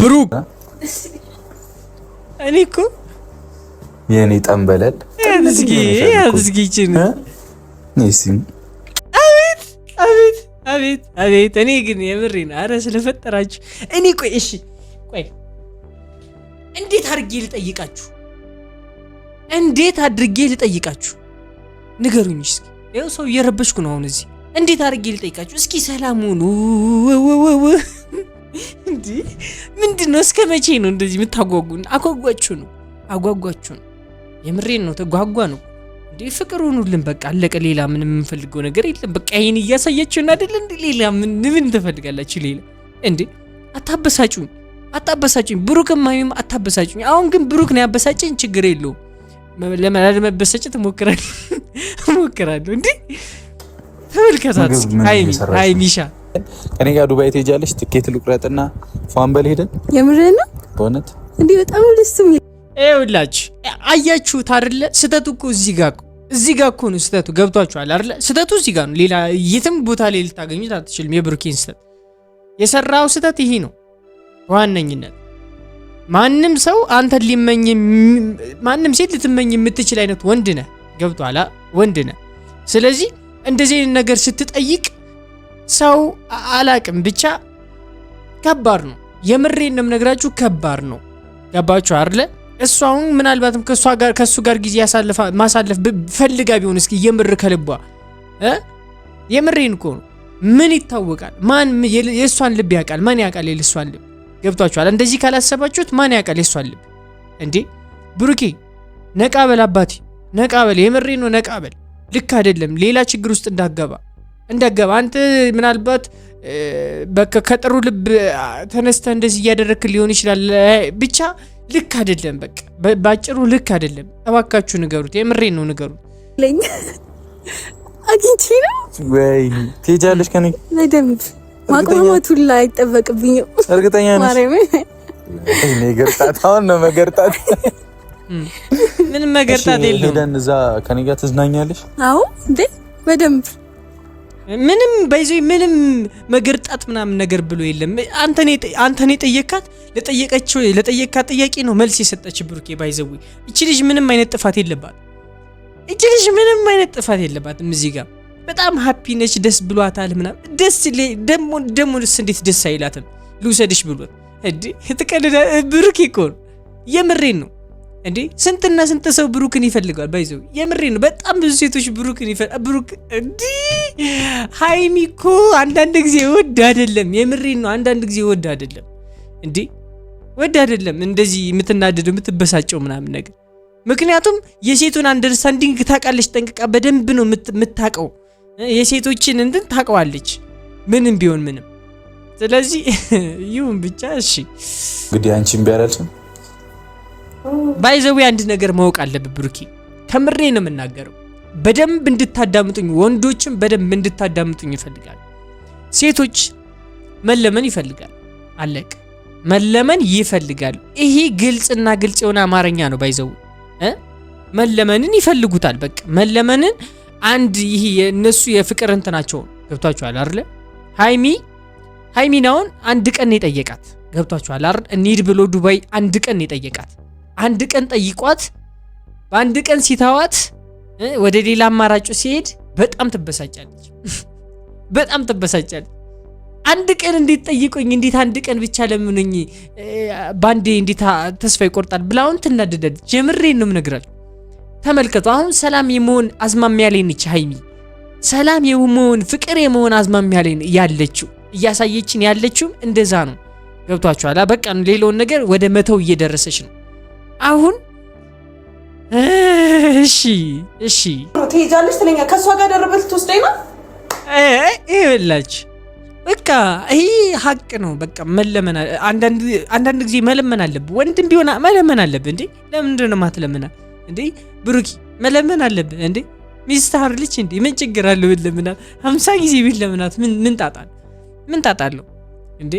ብሩክ እኔ እኮ የኔ ጠንበለል ያዝጊችን አቤት እኔ ግን የምሬን አረ ስለፈጠራችሁ እኔ ቆይ እሺ ቆይ እንዴት አድርጌ ልጠይቃችሁ ንገሩኝ እስኪ ያው ሰው እየረበሽኩ ነው አሁን እዚህ እንዴት አድርጌ ልጠይቃችሁ እስኪ ሰላሙን እንዴ ምንድነው እስከ መቼ ነው እንደዚህ የምታጓጉን አጓጓችሁ ነው የምሬን ነው ተጓጓ ነው እንዴ ፍቅር ሆኑልን በቃ አለቀ ሌላ ምንም የምንፈልገው ነገር የለም በቃ ይሄን እያሳያችሁን አይደል እንዴ ሌላ ምን ትፈልጋላችሁ ሌላ እንዴ አታበሳጩኝ ብሩክም ማይም አታበሳጩኝ አሁን ግን ብሩክ ነው ያበሳጨኝ ችግር የለውም ለመበሳጨት ሞክራለሁ እንዴ ተመልከታት ሃይሚሻ ከኔ ጋር ዱባይ ትሄጃለሽ ትኬት ልቁረጥና ፋንበል ሄደን የምሬን ነው በእውነት እንዴ በጣም ደስ የሚል ይኸውላችሁ አያችሁት አይደለ ስህተቱ እኮ እዚህ ጋር እኮ ነው ስህተቱ ገብቷችኋል አይደለ ስህተቱ እዚህ ጋር ነው ሌላ የትም ቦታ ላይ ልታገኙት አትችልም የብሩኬን ስህተት የሰራው ስህተት ይሄ ነው ዋነኝነት ማንም ሰው አንተ ሊመኝ ማንም ሴት ልትመኝ የምትችል አይነት ወንድ ነህ ገብቷላ ወንድ ነህ ስለዚህ እንደዚህ አይነት ነገር ስትጠይቅ ሰው አላቅም ብቻ ከባድ ነው የምሬን ነው ነግራችሁ ከባድ ነው ገባችሁ አይደለ እሷውን ምናልባትም ከሱ ጋር ጊዜ ማሳለፍ ፈልጋ ቢሆን እስኪ የምር ከልቧ የምሬን እኮ ነው ምን ይታወቃል ማን የሷን ልብ ያውቃል ማን ያውቃል የሷን ልብ ገብቷችኋል እንደዚህ ካላሰባችሁት ማን ያውቃል የሷን ልብ እንዴ ብሩኬ ነቃበል አባቴ ነቃበል የምሬን ነው ነቃበል ልክ አይደለም ሌላ ችግር ውስጥ እንዳገባ አንተ ምናልባት በቃ ከጥሩ ልብ ተነስተ እንደዚህ ያደረክ ሊሆን ይችላል ብቻ ልክ አይደለም በቃ ባጭሩ ልክ አይደለም ተባካችሁ ንገሩት የምሬን ነው ንገሩት ለኛ አግኝቼ ነው ወይ ትሄጃለሽ ከኔ ለደምብ ማቆማቱ ላይ አይጠበቅብኝም እርግጠኛ ነሽ ማረም እኔ ገርጣታውን ነው መገርጣት ምንም መገርጣት የለም ሄደን እዛ ከኔ ጋር ትዝናኛለሽ አዎ እንዴ በደምብ ምንም ባይዘይ ምንም መገርጣት ምናምን ነገር ብሎ የለም አንተኔ ጠየካት ለጠየካት ጥያቄ ነው መልስ የሰጠች ብሩኬ ባይዘው እቺ ልጅ ምንም አይነት ጥፋት የለባትም እዚህ ጋር በጣም ሃፒ ነች ደስ ብሏታል ምናምን ደስ ደሞስ እንዴት ደስ አይላትም ልውሰድሽ ብሎት እንዴ ተቀለደ ብሩኬ እኮ የምሬን ነው እንዴ ስንትና ስንት ሰው ብሩክን ይፈልጋል ባይዘው የምሬን ነው በጣም ብዙ ሴቶች ብሩክን ብሩክ እንዴ ሃይሚ እኮ አንዳንድ ጊዜ ወድ አይደለም የምሬን ነው አንዳንድ ጊዜ ወድ አይደለም እንዴ ወድ አይደለም እንደዚህ የምትናደደው የምትበሳጨው ምናምን ነገር ምክንያቱም የሴቱን አንደርስታንዲንግ ታውቃለች ጠንቅቃ በደንብ ነው የምታውቀው የሴቶችን እንትን ታውቀዋለች ምንም ቢሆን ምንም ስለዚህ ይሁን ብቻ እሺ እንግዲህ አንቺም ቢያራልሽም ባይዘው አንድ ነገር ማወቅ አለበት ብሩኬ ከምሬ ነው የምናገረው በደንብ እንድታዳምጡኝ ወንዶችም በደንብ እንድታዳምጡኝ ይፈልጋል ሴቶች መለመን ይፈልጋል አለቅ መለመን ይፈልጋል ይሄ ግልጽና ግልጽ የሆነ አማርኛ ነው ባይዘው መለመንን ይፈልጉታል በቃ መለመንን አንድ ይሄ የነሱ የፍቅር እንትናቸው ገብቷችኋል አይደል ሃይሚናውን አንድ ቀን ነው የጠየቃት ገብቷችኋል አይደል እንሂድ ብሎ ዱባይ አንድ ቀን ነው የጠየቃት አንድ ቀን ጠይቋት በአንድ ቀን ሲታዋት ወደ ሌላ አማራጭ ሲሄድ በጣም ትበሳጫለች አንድ ቀን እንዴት ጠይቆኝ እንዴት አንድ ቀን ብቻ ለምንኝ ባንዴ እንዴት ተስፋ ይቆርጣል ብላውን ትናደዳለች የምሬን ነው የምነግራችሁ ተመልከቱ አሁን ሰላም የመሆን አዝማሚያ ላይ ነች ሃይሚ ሰላም የመሆን ፍቅር የመሆን አዝማሚያ ላይ ያለችው እያሳየችን ያለችው እንደዛ ነው ገብቷችኋል በቃ ሌላውን ነገር ወደ መተው እየደረሰች ነው አሁን እሺ ትሄጃለሽ ትለኛ ከሷ ጋር ደረበል ትወስደኝ ነው ይኸውላችሁ በቃ ይሄ ሀቅ ነው በቃ መለመን አንዳንድ ጊዜ መለመን አለብህ ወንድም ቢሆን መለመን አለብህ እንዴ ለምንድን ነው ማትለመና እንዴ ብሩኪ መለመን አለብህ እንዴ ሚስት አይደለች እንዴ ምን ችግር አለው ለምና 50 ጊዜ ቢለምናት ምን ጣጣለው እንዴ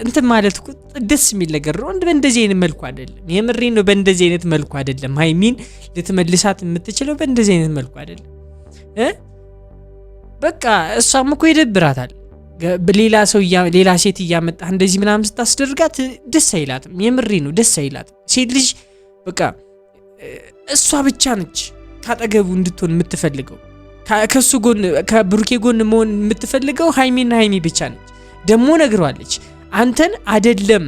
እንትን ማለት እኮ ደስ የሚል ነገር ነው እንደ በእንደዚህ አይነት መልኩ አይደለም የምሬን ነው በእንደዚህ አይነት መልኩ አይደለም ሃይሚን ልትመልሳት የምትችለው በእንደዚህ አይነት መልኩ አይደለም በቃ እሷም እኮ ይደብራታል ሌላ ሰው ሌላ ሴት እያመጣ እንደዚህ ምናምን ስታስደርጋት ደስ አይላትም። የምሬ ነው ደስ አይላትም። ሴት ልጅ በቃ እሷ ብቻ ነች ካጠገቡ እንድትሆን የምትፈልገው። ከሱ ጎን ከብሩኬ ጎን መሆን የምትፈልገው ሃይሚና ሃይሚ ብቻ ነች። ደሞ ነግሯለች አንተን አይደለም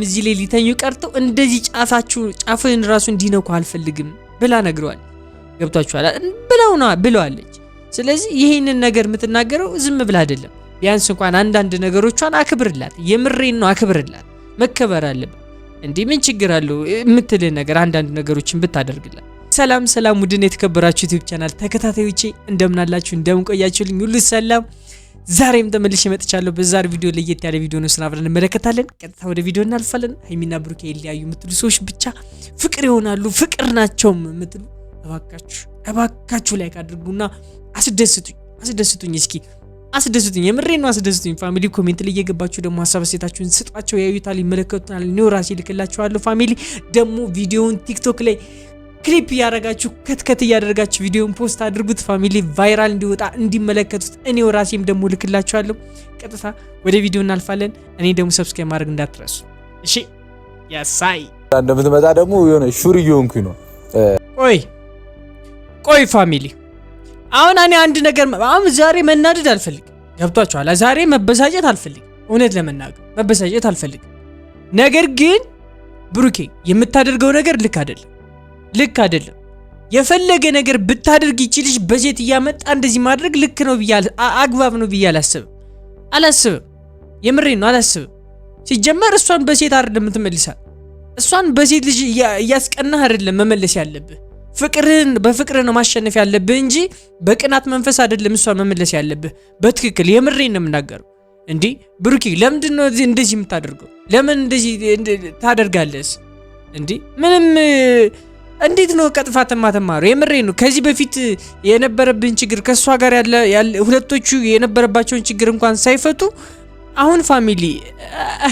እዚህ ላይ ሊተኙ ቀርተው እንደዚህ ጫፍን ራሱ እንዲነኩ አልፈልግም ብላ ነግሯል። ገብታችኋል ብለዋለች። ስለዚህ ይሄንን ነገር የምትናገረው ዝም ብላ አይደለም። ቢያንስ እንኳን አንዳንድ ነገሮቿን አክብርላት። የምሬን ነው አክብርላት። መከበር አለበት እንዴ ምን ችግር አለው የምትል ነገር አንዳንድ ነገሮችን ብታደርግላት። ሰላም ውድና የተከበራችሁ ዩቲዩብ ቻናል ተከታታዮቼ እንደምን አላችሁ? እንደምን ቆያችሁልኝ? ሁሉ ሰላም። ዛሬም ተመልሼ መጥቻለሁ። በዛሬ ቪዲዮ ለየት ያለ ቪዲዮ ነው ስናብረን እንመለከታለን። ቀጥታ ወደ ቪዲዮ እናልፋለን። ሃይሚና ብሩኬ ይለያዩ የምትሉ ሰዎች ብቻ ፍቅር ይሆናሉ ፍቅር ናቸው የምትሉ እባካችሁ ላይክ አድርጉና አስደስቱኝ። እስኪ አስደስቱኝ። የምሬን ነው አስደስቱኝ። ፋሚሊ ኮሜንት ላይ እየገባችሁ ደግሞ ሀሳብ አስተያየታችሁን ስጧቸው። ያዩታል፣ ይመለከቱታል። ነው ራሴ ልክላችኋለሁ። ፋሚሊ ደግሞ ቪዲዮውን ቲክቶክ ላይ ክሊፕ ያደረጋችሁ ከትከት ያደረጋችሁ ቪዲዮውን ፖስት አድርጉት። ፋሚሊ ቫይራል እንዲወጣ እንዲመለከቱት እኔው ራሴም ደግሞ ልክላችኋለሁ። ቀጥታ ወደ ቪዲዮ እናልፋለን። እኔ ደግሞ ሰብስክራይብ ማድረግ እንዳትረሱ እሺ። ያሳይ እንደምትመጣ ደግሞ የሆነ ሹር እየሆንኩኝ ነው። ቆይ ፋሚሊ አሁን እኔ አንድ ነገር አሁን ዛሬ መናደድ አልፈልግም። ገብቷችኋል? ዛሬ መበሳጨት አልፈልግም። እውነት ለመናገር መበሳጨት አልፈልግም። ነገር ግን ብሩኬ የምታደርገው ነገር ልክ አይደለም። የፈለገ ነገር ብታደርግ ይችልሽ በሴት እያመጣ እንደዚህ ማድረግ ልክ ነው ብያል አግባብ ነው ብያል አላስብም። የምሬን ነው አላስብም። ሲጀመር እሷን በሴት አይደለም የምትመልሳት። እሷን በሴት ልጅ እያስቀናህ አይደለም መመለስ ያለብህ። በፍቅር ነው ማሸነፍ ያለብህ እንጂ በቅናት መንፈስ አይደለም እሷን መመለስ ያለብህ። በትክክል የምሬን ነው የምናገረው። እንዴ ብሩኬ ለምንድን ነው እንደዚህ የምታደርገው? ለምን እንደዚህ ታደርጋለህ እንዴ? ምንም እንዴት ነው ቀጥፋት ማተማሩ? የምሬን ነው። ከዚህ በፊት የነበረብን ችግር ከሷ ጋር ያለ ሁለቶቹ የነበረባቸውን ችግር እንኳን ሳይፈቱ አሁን ፋሚሊ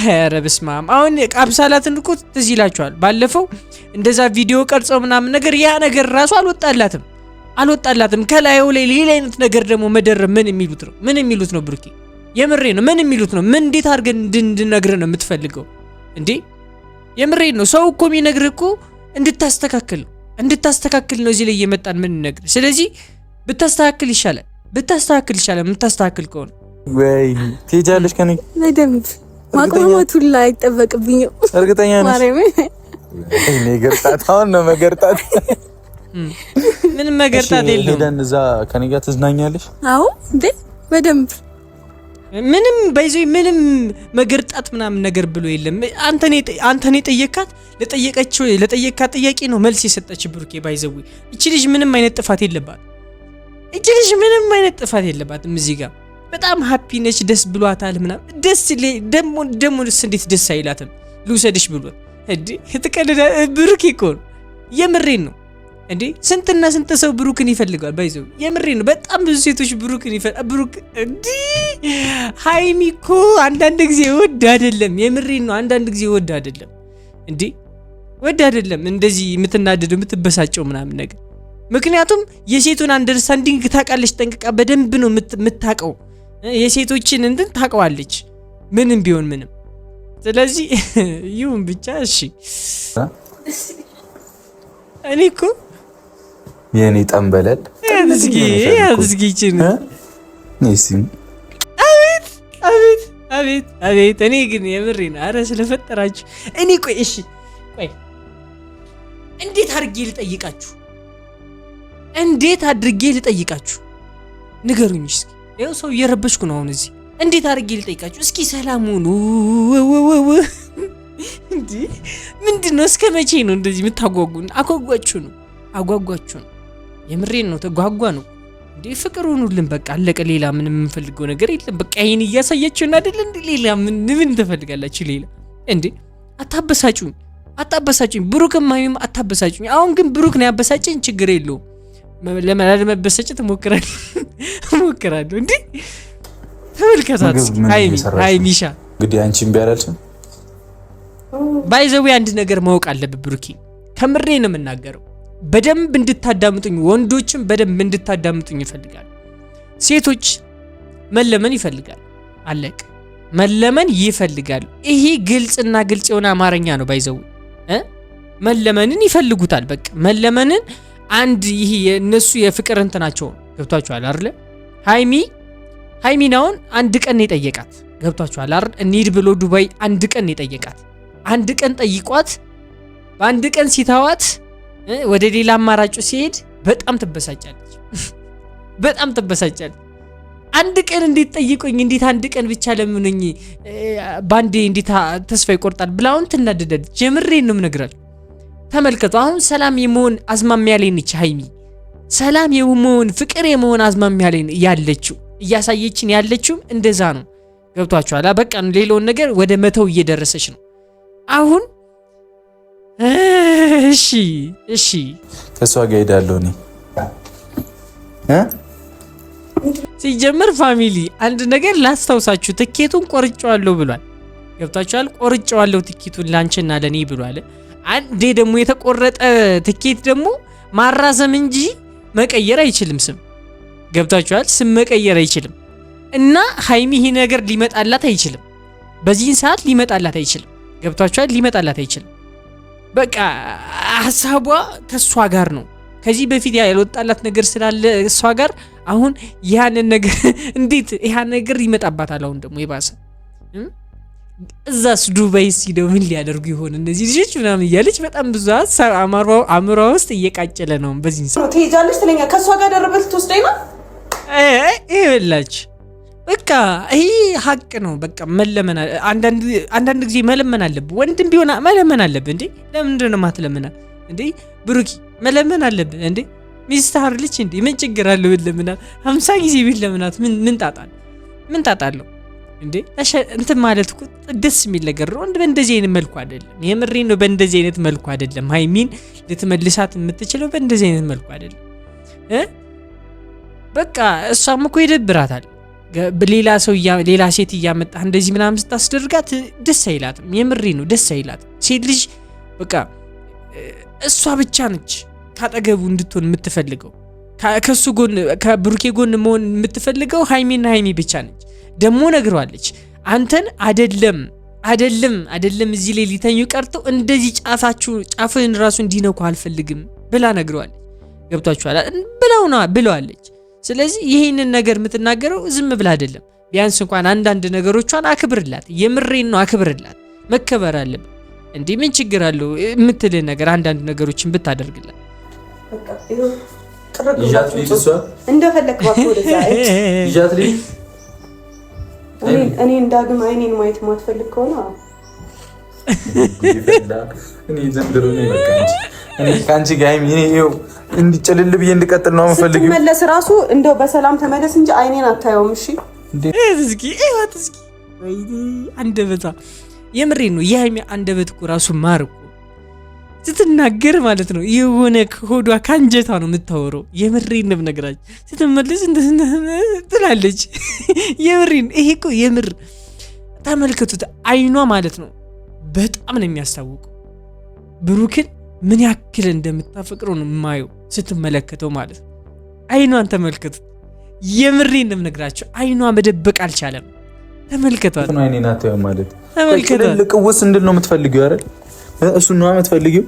ኧረ በስመ አብ አሁን አብሳላትን እኮ ትዝ ይላችኋል። ባለፈው እንደዛ ቪዲዮ ቀርጸው ምናምን ነገር ያ ነገር ራሱ አልወጣላትም። ከላዩ ላይ ሌላ አይነት ነገር ደግሞ መደረብ ምን የሚሉት ነው ብሩኬ? የምሬ ነው ምን የሚሉት ነው? ምን እንዴት አድርገን እንድንነግርህ ነው የምትፈልገው እንዴ? የምሬ ነው። ሰው እኮ የሚነግርህ እኮ እንድታስተካክል ነው እዚህ ላይ እየመጣን ምን ነግር። ስለዚህ ብታስተካክል ይሻላል የምታስተካክል ከሆነ ወይ ትሄጃለሽ ከኔ በደንብ ማቅማማቱ ላይ አይጠበቅብኝም። እርግጠኛ ነሽ? እኔ ገርጣታውን ነው መገርጣት። ምንም መገርጣት የለውም። ሄደን እዛ ከኔ ጋር ትዝናኛለሽ? አዎ እንዴ በደንብ ምንም መገርጣት ምናምን ነገር ብሎ የለም። አንተኔ ጠየካት ለጠየካት ጥያቄ ነው መልስ የሰጠች ብሩኬ። ባይዘው እቺ ልጅ ምንም አይነት ጥፋት የለባትም። እዚህ ጋር በጣም ሃፒ ነች፣ ደስ ብሏታል ምናምን። ደሞ እንዴት ደስ አይላትም? ልውሰድሽ ብሎት እንዴ ተቀደደ። ብሩኬ እኮ ነው የምሬን ነው እንዴ። ስንትና ስንት ሰው ብሩክን ይፈልጋል። ባይዘው የምሬን ነው። በጣም ብዙ ሴቶች ብሩክን ብሩክ እንዴ ሃይሚ እኮ አንዳንድ ጊዜ ወድ አይደለም። የምሬን ነው። አንዳንድ ጊዜ ወድ አይደለም እንደዚህ የምትናደደው የምትበሳጨው ምናምን ነገር። ምክንያቱም የሴቱን አንደርስታንዲንግ ታውቃለች ጠንቅቃ። በደንብ ነው የምታውቀው። የሴቶችን እንትን ታውቀዋለች ምንም ቢሆን ምንም። ስለዚህ ይሁን ብቻ እሺ። እኔ እኮ የኔ ጠንበለል ያዝጊችን አቤት እኔ ግን የምሬን አረ ስለፈጠራችሁ እኔ ቆይ እንዴት አድርጌ ልጠይቃችሁ ንገሩኝ እስኪ። ይኸው ሰው እየረበሽኩ ነው አሁን እዚህ። እንዴት አድርጌ ልጠይቃችሁ እስኪ? ሰላሙን እንዴ ምንድነው? እስከ መቼ ነው እንደዚህ የምታጓጉን? አጓጓችሁ ነው። የምሬን ነው። ተጓጓ ነው እንዴ። ፍቅር ሆኑልን በቃ አለቀ። ሌላ ምንም የምንፈልገው ነገር የለም። በቃ ይሄን እያሳያችሁን አይደል እንዴ? ሌላ ምን ትፈልጋላችሁ? ሌላ እንዴ አታበሳጩኝ። ብሩክም ማይም አታበሳጩኝ። አሁን ግን ብሩክ ነው ያበሳጨኝ። ችግር የለውም ለመበሳጨት እሞክራለሁ። እንዴ ተመልከታት ሃይሚሻ እንግዲህ አንቺም ቢያላልሽም ባይዘው አንድ ነገር ማወቅ አለብህ ብሩኬ። ከምሬ ነው የምናገረው። በደንብ እንድታዳምጡኝ፣ ወንዶችም በደንብ እንድታዳምጡኝ ይፈልጋል። ሴቶች መለመን ይፈልጋል። አለቅ መለመን ይፈልጋል። ይሄ ግልጽና ግልጽ የሆነ አማርኛ ነው። ባይዘው መለመንን ይፈልጉታል። በቃ መለመንን አንድ ይሄ የነሱ የፍቅር እንትናቸው ገብቷቸዋል አይደል? ሃይሚናውን አንድ ቀን ነው የጠየቃት። ገብቷቸዋል አይደል? እንሂድ ብሎ ዱባይ አንድ ቀን ነው የጠየቃት። አንድ ቀን ጠይቋት በአንድ ቀን ሲታዋት ወደ ሌላ አማራጩ ሲሄድ በጣም ትበሳጫለች። በጣም ትበሳጫለች። አንድ ቀን እንዴት ጠይቆኝ እንዴት አንድ ቀን ብቻ ለምንኝ ባንዴ እንዴት ተስፋ ይቆርጣል ብላውን ትናደዳለች። ጀምሬን ነው የምነግራችሁ። ተመልከቱ። አሁን ሰላም የመሆን አዝማሚያ ላይ ነች ሃይሚ። ሰላም የመሆን ፍቅር የመሆን አዝማሚያ ላይ ያለችው እያሳየችን ያለችው እንደዛ ነው። ገብቷችኋል? በቃ ሌላውን ነገር ወደ መተው እየደረሰች ነው አሁን። እሺ ከሷ ጋር ሄዳለሁ እኔ ሲጀምር ፋሚሊ አንድ ነገር ላስታውሳችሁ፣ ትኬቱን ቆርጬዋለሁ ብሏል። ገብታችኋል? ቆርጬዋለሁ ትኬቱን ላንቺና ለኔ ብሏል። አንዴ ደግሞ የተቆረጠ ትኬት ደግሞ ማራዘም እንጂ መቀየር አይችልም ስም። ገብታችኋል? ስም መቀየር አይችልም። እና ሃይሚ ይሄ ነገር ሊመጣላት አይችልም። በዚህን ሰዓት ሊመጣላት አይችልም። ገብታችኋል? ሊመጣላት አይችልም። በቃ ሐሳቧ ከሷ ጋር ነው። ከዚህ በፊት ያልወጣላት ነገር ስላለ እሷ ጋር አሁን ያንን ነገር እንዴት ያን ነገር ይመጣባታል። አሁን ደግሞ ይባሰ እዛስ ዱባይ ሲደው ምን ሊያደርጉ ይሆን እነዚህ ልጆች ምናምን እያለች በጣም ብዙ አእምሯ ውስጥ እየቃጨለ ነው። በዚህ ሰዓት ትሄጃለሽ ትለኛ ከሷ ጋር ደረበል ትወስደኝ ነው ይኸውላች በቃ ይሄ ሀቅ ነው። በቃ መለመን አንዳንድ ጊዜ መለመን አለብህ። ወንድም ቢሆን መለመን አለብህ እንዴ። ለምንድን ነው ማትለምና እንዴ? ብሩኪ መለመን አለብህ እንዴ። ሚስት አይደለች እንዴ? ምን ችግር አለው ለምናት? 50 ጊዜ ቢለምናት ምን ጣጣለው እንዴ? እንትን ማለት እኮ ደስ የሚል ነገር ነው። በእንደዚህ አይነት መልኩ አይደለም። የምሬን ነው። በእንደዚህ አይነት መልኩ አይደለም ሃይሚን ልትመልሳት የምትችለው። በእንደዚህ አይነት መልኩ አይደለም። በቃ እሷም እኮ ይደብራታል። ሌላ ሰው ሌላ ሴት እያመጣ እንደዚህ ምናምን ስታስደርጋት ደስ አይላትም። የምሬን ነው። ደስ አይላትም። ሴት ልጅ በቃ እሷ ብቻ ነች ካጠገቡ እንድትሆን የምትፈልገው። ከሱ ጎን ከብሩኬ ጎን መሆን የምትፈልገው ሃይሚና ሃይሚ ብቻ ነች። ደሞ ነግሯለች። አንተን አይደለም እዚህ ላይ ሊተኙ ቀርቶ እንደዚህ ጫፍህን ራሱ እንዲነኩ አልፈልግም ብላ ነግሯለች። ገብቷችኋል? ብለዋለች። ስለዚህ ይሄንን ነገር የምትናገረው ዝም ብላ አይደለም። ቢያንስ እንኳን አንዳንድ ነገሮቿን አክብርላት። የምሬን ነው፣ አክብርላት። መከበር አለበት እንዴ። ምን ችግር አለው የምትል ነገር አንዳንድ ነገሮችን ብታደርግላት። በቃ ይሄው ጥርግ እንደፈለክ ባክ ወደዛ ይጃት ልጅ እኔ እንዳግም አይኔን ማየት ማትፈልግ ከሆነ እኔ ዘንድሮ ነው መቀንጭ እኔ ካንቺ ጋር ይሄው እንዲጨልል ብዬ እንድቀጥል ነው የምፈልገው። ስትመለስ ራሱ እንደው በሰላም ተመለስ እንጂ አይኔን አታየውም። እሺ እስኪ ወይኔ አንደበታ የምሬን ነው። የሃይሚ አንደበት እኮ ራሱ ማር እኮ ስትናገር ማለት ነው የሆነ ከሆዷ ካንጀቷ ነው የምታወራው። የምሬን ነው ነገራችሁ። ስትመለስ ትላለች። የምሬን ይሄ እኮ የምር ተመልከቱት። አይኗ ማለት ነው በጣም ነው የሚያስታውቀው ብሩክን ምን ያክል እንደምታፈቅረው ነው የማየው ስትመለከተው ማለት ነው። አይኗን ተመልከቱት። የምሬን ነው ነገራችሁ። አይኗ መደበቅ አልቻለም። ተመልከቷት ነው አይኔ ናተው ማለት ተመልከቷት። ልቅውስ እንድል ነው የምትፈልጊው አይደል? እሱ ነው የምትፈልጊው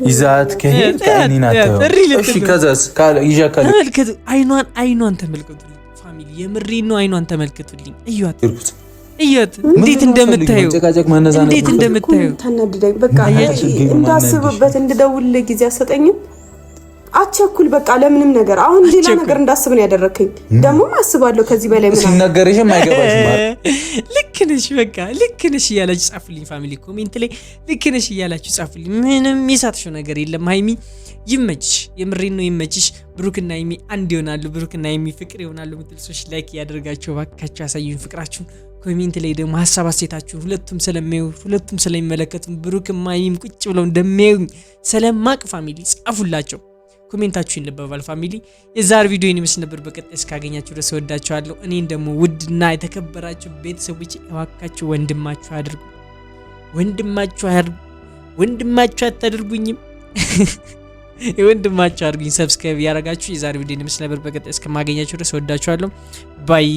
ይዛት ከሄድ አይኔ ናተው። እሺ ከዛስ ካለ ይጃካል። ተመልከቱ አይኗን ተመልከቱልኝ ፋሚሊ። የምሬን ነው። አይኗን ተመልከቱልኝ። እዩት እንዴት እንደምታየው ታናድደኝ። በቃ እንዳስብበት እንድደውል ጊዜ አሰጠኝም። አቸኩል በቃ ለምንም ነገር አሁን ሌላ ነገር እንዳስብ ነው ያደረከኝ። ደግሞ አስባለሁ ከዚህ በላይ ምን ሲነገርሽም አይገባሽም ማለት ልክ ነሽ። በቃ ልክ ነሽ እያላችሁ ጻፉልኝ ፋሚሊ ኮሜንት ላይ ልክ ነሽ እያላችሁ ጻፉልኝ። ምንም የሳትሽው ነገር የለም። ሃይሚ ይመችሽ። የምሬን ነው ይመችሽ። ብሩክና ሃይሚ አንድ ይሆናሉ። ብሩክና ሃይሚ ፍቅር ይሆናሉ ምትል ሰዎች ላይክ ያደርጋችሁ ባካችሁ፣ ያሳዩኝ ፍቅራችሁን። ኮሜንት ላይ ደግሞ ሐሳብ አስተያየታችሁን ሁለቱም ስለሚያዩ ሁለቱም ስለሚመለከቱ ብሩክም ሃይሚም ቁጭ ብለው እንደሚያዩኝ ስለማቅ ፋሚሊ ጻፉላቸው። ኮሜንታችሁን ልበባል ፋሚሊ። የዛሬ ቪዲዮ ይመስል ነበር። በቀጣይ እስካገኛችሁ ድረስ ወዳችኋለሁ። እኔን ደግሞ ውድና የተከበራችሁ ቤተሰቦች እባካችሁ ወንድማችሁ አታድርጉኝም። የወንድማችሁ አድርጉኝ። ሰብስክራይብ ያደረጋችሁ የዛሬ ቪዲዮ ምስል ነበር። በቀጣይ እስከማገኛችሁ ድረስ ወዳችኋለሁ። ባይ